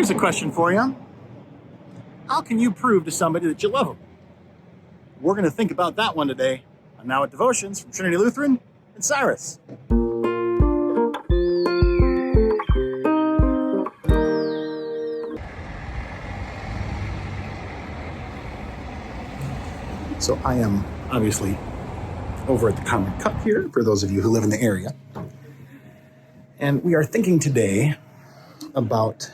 Here's a question for you. How can you prove to somebody that you love them? We're going to think about that one today on Now at Devotions from Trinity Lutheran and Cyrus. So I am obviously over at the Common Cup here, for those of you who live in the area. And we are thinking today about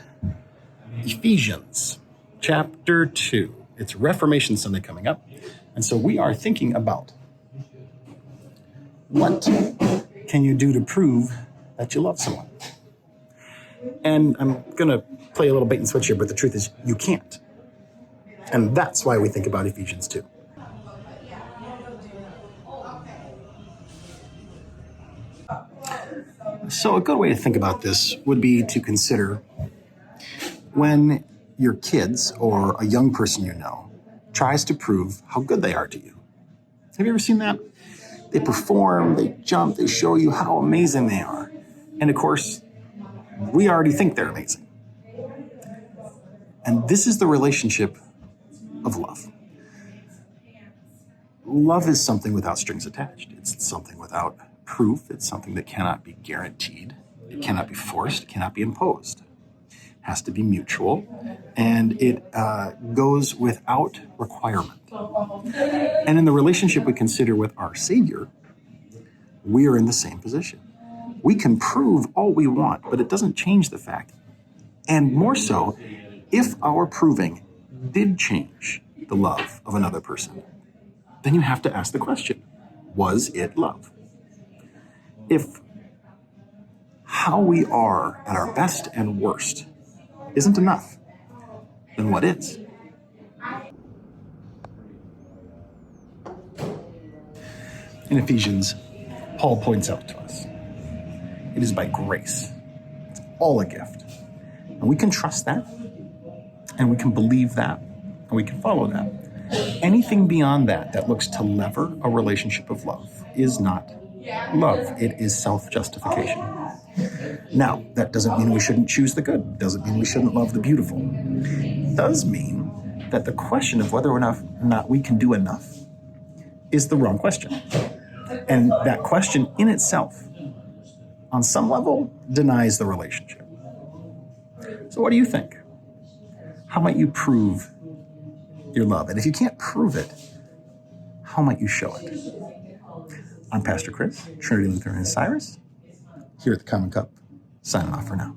Ephesians chapter 2. It's Reformation Sunday coming up. And so we are thinking about what can you do to prove that you love someone? And I'm going to play a little bait and switch here, but the truth is you can't. And that's why we think about Ephesians 2. So a good way to think about this would be to consider when your kids or a young person you know tries to prove how good they are to you. Have you ever seen that? They perform, they jump, they show you how amazing they are. And of course, we already think they're amazing. And this is the relationship of love. Love is something without strings attached. It's something without proof. It's something that cannot be guaranteed. It cannot be forced. It cannot be imposed. It has to be mutual. And it goes without requirement. And in the relationship we consider with our Savior, we are in the same position. We can prove all we want, but it doesn't change the fact. And more so, if our proving did change the love of another person, then you have to ask the question, was it love? If how we are at our best and worst isn't enough, then what is? In Ephesians, Paul points out to us, it is by grace. It's all a gift. And we can trust that, and we can believe that, and we can follow that. Anything beyond that looks to lever a relationship of love is not love. It is self-justification. Now, that doesn't mean we shouldn't choose the good. It doesn't mean we shouldn't love the beautiful. It does mean that the question of whether or not we can do enough is the wrong question. And that question in itself, on some level, denies the relationship. So what do you think? How might you prove your love? And if you can't prove it, how might you show it? I'm Pastor Chris, Trinity Lutheran and Cyrus, here at the Common Cup, signing off for now.